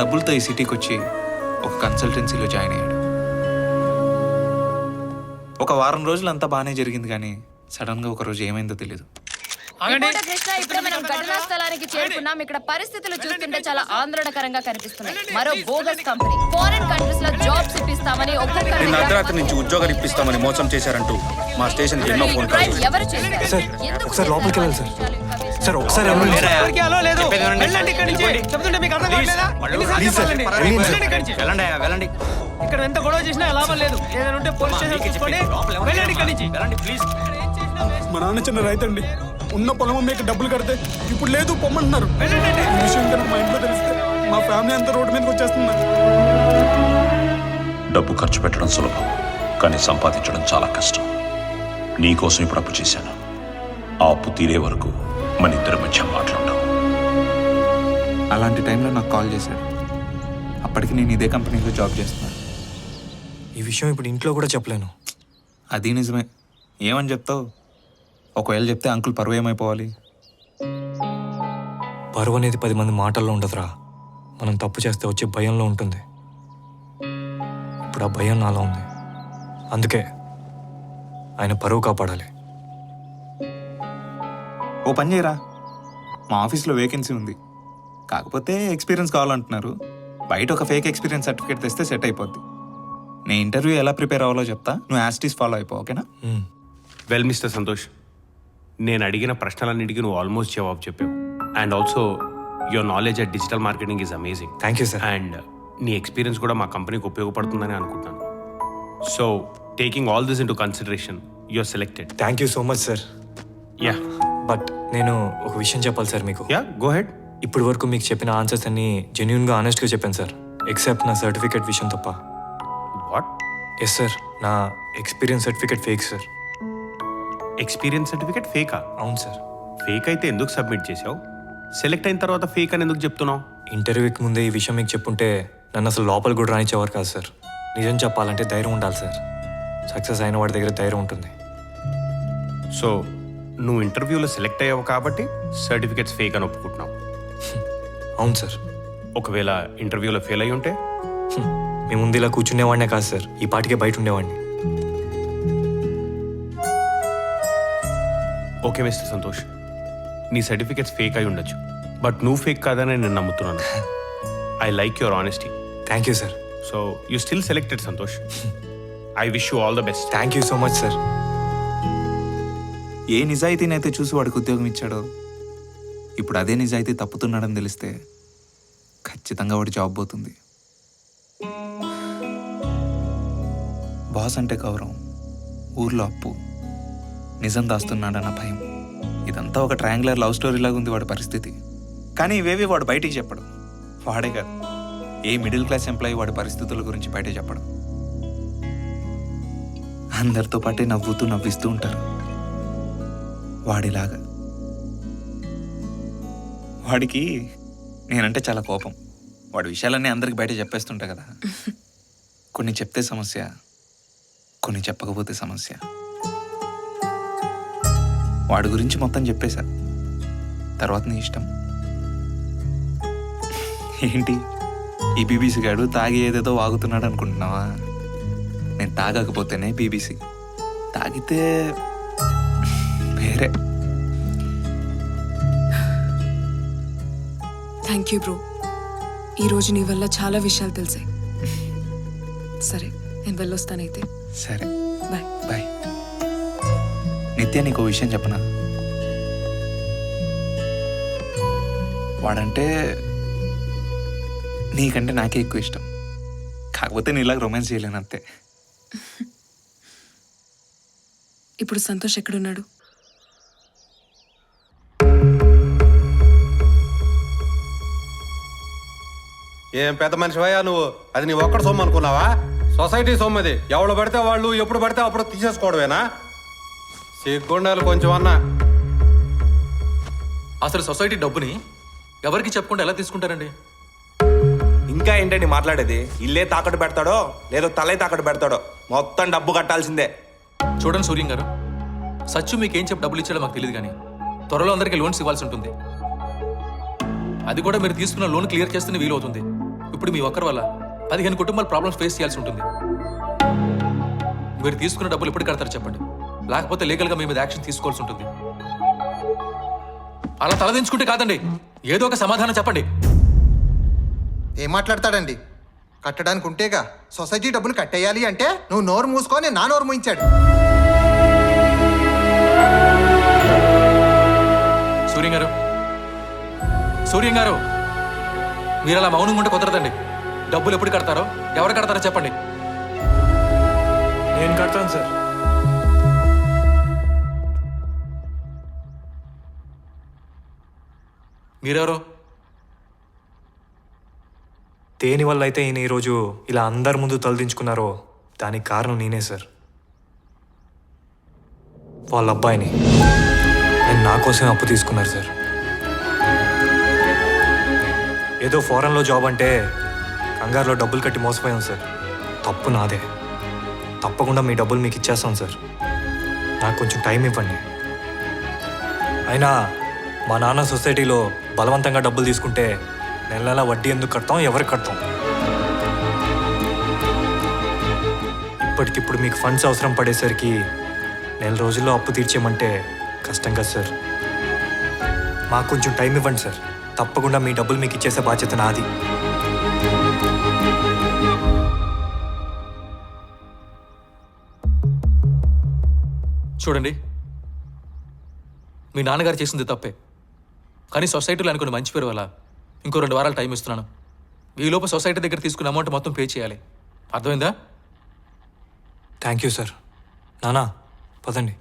డబ్బులతో ఈ సిటీకి వచ్చి ఒక కన్సల్టెన్సీలో జాయిన్ అయ్యాడు. ఒక వారం రోజులు అంతా బాగానే జరిగింది, కానీ సడన్గా ఒక రోజు ఏమైందో తెలియదు. రిపోర్టర్ కృష్ణ, ఇప్పుడు మనం ఘటనా స్థలానికి చేరుకున్నాం. ఇక్కడ పరిస్థితులు చూస్తుంటే చాలా ఆందోళనకరంగా కనిపిస్తున్నాయి. మరో బోగస్ కంపెనీ ఫారెన్ కంట్రీస్ లో జాబ్స్ ఇప్పిస్తామని ఒక్కొక్కరిని అర్ధరాత్రి నుంచి ఉద్యోగాలు ఇప్పిస్తామని మోసం చేశారంటూ మా స్టేషన్ ఎన్నో ఫోన్ కాల్స్. ఎవరు చేశారు? సార్, ఎందుకు ఒకసారి లోపలికి వెళ్ళాలి సార్. చేశారు? సార్ ఒకసారి వెళ్ళండి సార్. వెళ్ళండి. ఇక్కడ ఎంత గొడవ చేసినా లాభం లేదు. ఏదైనా ఉంటే పోలీస్ స్టేషన్ చూసుకోండి. వెళ్ళండి ఇక్కడి నుంచి. ప్లీజ్. మా నాన్న చిన్న రైతండి. ఉన్న పొలం మీకు డబ్బులు కడితే ఇప్పుడు లేదు పొమ్మంటున్నారు. ఈ విషయం కనుక మా ఇంట్లో తెలిస్తే మా ఫ్యామిలీ అంతా రోడ్డు మీదకి వచ్చేస్తున్నారు. డబ్బు ఖర్చు పెట్టడం సులభం, కానీ సంపాదించడం చాలా కష్టం. నీకోసం ఇప్పుడు అప్పు చేశాను. ఆ అప్పు తీరే వరకు మన ఇద్దరి మధ్య మాట్లాడడం. అలాంటి టైంలో నాకు కాల్ చేశాడు. అప్పటికి నేను ఇదే కంపెనీలో జాబ్ చేస్తున్నాను. ఈ విషయం ఇప్పుడు ఇంట్లో కూడా చెప్పలేను. అది నిజమే. ఏమని చెప్తావు? ఒకవేళ చెప్తే అంకుల్ పరువు ఏమైపోవాలి? పరువు అనేది 10 మంది మాటల్లో ఉండదురా. మనం తప్పు చేస్తే వచ్చే భయంలో ఉంటుంది. ఇప్పుడు ఆ భయం నాలో ఉంది. అందుకే ఆయన పరువు కాపాడాలి. ఓ పని చేయరా, మా ఆఫీస్లో వేకెన్సీ ఉంది. కాకపోతే ఎక్స్పీరియన్స్ కావాలంటున్నారు. బయట ఒక ఫేక్ ఎక్స్పీరియన్స్ సర్టిఫికేట్ తెస్తే సెట్ అయిపోద్ది. నేను ఇంటర్వ్యూ ఎలా ప్రిపేర్ అవ్వాలో చెప్తా, నువ్వు యాస్టీస్ ఫాలో అయిపో, ఓకేనా? వెల్ మిస్టర్ సంతోష్, నేను అడిగిన ప్రశ్నలన్నిటికీ నువ్వు ఆల్మోస్ట్ జవాబు చెప్పావు. And also your knowledge at digital marketing is amazing. Thank you sir. And నీ ఎక్స్పీరియన్స్ కూడా మా కంపెనీకి ఉపయోగపడుతుందని అనుకుంటున్నాను. So taking all this in to consideration you are selected. Thank you so much sir. Yeah but నేను ఒక విషయం చెప్పాలి సార్ మీకు. Yeah go head. ఇప్పటి వరకు మీకు చెప్పిన ఆన్సర్స్ అన్ని జెన్యున్గా ఆనెస్ట్గా చెప్పాను సార్, ఎక్సెప్ట్ నా సర్టిఫికేట్ విషయం తప్ప. వాట్? ఎస్ సార్, నా experience certificate fake sir. Experience certificate ఫేకా? అవును సార్. ఫేక్ అయితే ఎందుకు సబ్మిట్ చేసావు? సెలెక్ట్ అయిన తర్వాత ఫేక్ అని ఎందుకు చెప్తున్నావు? ఇంటర్వ్యూకి ముందే ఈ విషయం మీకు చెప్పుంటే నన్ను అసలు లోపల కూడా రానిచ్చేవారు కాదు సార్. నిజం చెప్పాలంటే ధైర్యం ఉండాలి సార్. సక్సెస్ అయిన వాడి దగ్గర ధైర్యం ఉంటుంది. సో నువ్వు ఇంటర్వ్యూలో సెలెక్ట్ అయ్యావు కాబట్టి సర్టిఫికేట్స్ ఫేక్ అని ఒప్పుకుంటున్నావు. అవును సార్. ఒకవేళ ఇంటర్వ్యూలో ఫెయిల్ అయి ఉంటే? మీ ముందు ఇలా కూర్చునేవాడినే కాదు సార్, ఈ పాటికే బయట ఉండేవాడిని. ఓకే మిస్టర్ సంతోష్, నీ సర్టిఫికేట్స్ ఫేక్ అయి ఉండొచ్చు, బట్ నువ్వు ఫేక్ కాదని నేను నమ్ముతున్నాను. I like your honesty. Thank you sir. So you still selected Santosh. I wish you all the best. Thank you so much sir. ఏ నిజాయితీనైతే చూసి వాడికి ఉద్యోగం ఇచ్చాడో, ఇప్పుడు అదే నిజాయితీ తప్పుతున్నాడని తెలిస్తే ఖచ్చితంగా వాడి జాబ్ పోతుంది. బాస్ అంటే గౌరవం, ఊర్లో అప్పు, నిజం దాస్తున్నాడన్న భయం, ఇదంతా ఒక ట్రయాంగులర్ లవ్ స్టోరీ లాగా ఉంది వాడి పరిస్థితి. కానీ ఇవేవి వాడు బయటికి చెప్పడు. వాడే కాదు, ఏ మిడిల్ క్లాస్ ఎంప్లాయీ వాడి పరిస్థితుల గురించి బయట చెప్పడం. అందరితో పాటే నవ్వుతూ నవ్విస్తూ ఉంటారు వాడిలాగా. వాడికి నేనంటే చాలా కోపం. వాడి విషయాలన్నీ అందరికి బయట చెప్పేస్తుంటా కదా. కొన్ని చెప్తే సమస్య, కొన్ని చెప్పకపోతే సమస్య. వాడి గురించి మొత్తం చెప్పేశా, తర్వాత నీ ఇష్టం. ఏంటి ఈ బీబీసీ గాడు తాగి ఏదేదో వాగుతున్నాడు అనుకుంటున్నావా? నేను తాగకపోతేనే బీబీసీ, తాగితే వేరే. Thank you bro. ఈరోజు నీ వల్ల చాలా విషయాలు తెలిసాయి. సరే, నేను వెళ్ళొస్తానైతే. సరే బాయ్. బాయ్. నిత్య, నీకు విషయం చెప్పనా? వాడంటే నీకంటే నాకే ఎక్కువ ఇష్టం. కాకపోతే నీలాగా రొమాన్స్ చేయలేను అంతే. ఇప్పుడు సంతోష్ ఎక్కడున్నాడు? ఏం పెద్ద మనిషివయ్యా నువ్వు? అది నీ ఒక్కడి సొమ్ము అనుకున్నావా? సొసైటీ సొమ్ము అది. ఎవడు పడితే వాళ్ళు ఎప్పుడు పడితే అప్పుడు తీసేసుకోవడమేనా? సిగ్గుండాలి కొంచెం అన్నా. అసలు సొసైటీ డబ్బుని ఎవరికి చెప్పకుండా ఎలా తీసుకుంటారండి? ఇంకా ఏంటండి మాట్లాడేది? ఇల్లే తాకట్టు పెడతాడో లేదో తలే తాకట్టు పెడతాడో మొత్తం డబ్బు కట్టాల్సిందే. చూడండి సూర్యం గారు, సచ్చు మీకేం చెప్పి డబ్బులు ఇచ్చాడో మాకు తెలియదు, కానీ త్వరలో అందరికీ లోన్స్ ఇవ్వాల్సి ఉంటుంది. అది కూడా మీరు తీసుకున్న లోన్ క్లియర్ చేస్తేనే వీలవుతుంది. ఇప్పుడు మీ ఒక్కరి వల్ల 15 కుటుంబాలు ప్రాబ్లమ్స్ ఫేస్ చేయాల్సి ఉంటుంది. మీరు తీసుకున్న డబ్బులు ఎప్పుడు కడతారు చెప్పండి, లేకపోతే లీగల్గా మీ మీద యాక్షన్ తీసుకోవాల్సి ఉంటుంది. అలా తలదించుకుంటే కాదండి, ఏదో ఒక సమాధానం చెప్పండి. ఏం మాట్లాడతాడండి? కట్టడానికి ఉంటేగా. సొసైటీ డబ్బులు కట్టేయాలి అంటే నువ్వు నోరు మూసుకొని నా నోరు మూయించాడు. సూర్యం గారు, మీరు అలా మౌనంగా ఉంటే కుదరదండి. డబ్బులు ఎప్పుడు కడతారో, ఎవరు కడతారో చెప్పండి. నేను కడతాను సార్. మీరెవరు? దేనివల్ల అయితే ఈయన ఈరోజు ఇలా అందరి ముందు తలదించుకున్నారో దానికి కారణం నేనే సార్. వాళ్ళ అబ్బాయిని నేను నా కోసం అప్పు తీసుకున్నారు సార్. ఏదో ఫారెన్లో జాబ్ అంటే కంగారులో డబ్బులు కట్టి మోసపోయాం సార్. తప్పు నాదే. తప్పకుండా మీ డబ్బులు మీకు ఇచ్చేస్తాం సార్. నాకు కొంచెం టైం ఇవ్వండి. అయినా మా నాన్న సొసైటీలో బలవంతంగా డబ్బులు తీసుకుంటే నెల నెల వడ్డీ ఎందుకు కడతాం, ఎవరికి కడతాం? ఇప్పటికిప్పుడు మీకు ఫండ్స్ అవసరం పడేసరికి నెల రోజుల్లో అప్పు తీర్చేయమంటే కష్టం కదా సార్. మాకు కొంచెం టైం ఇవ్వండి సార్. తప్పకుండా మీ డబ్బులు మీకు ఇచ్చేసే బాధ్యత నాది. చూడండి, మీ నాన్నగారు చేసింది తప్పే, కానీ సొసైటీలో అనుకున్న మంచి పేరు వల్ల ఇంకో 2 వారాలు టైం ఇస్తున్నాను. ఈలోపు సొసైటీ దగ్గర తీసుకున్న అమౌంట్ మొత్తం పే చేయాలి. అర్థమైందా? Thank you sir. నానా పదండి.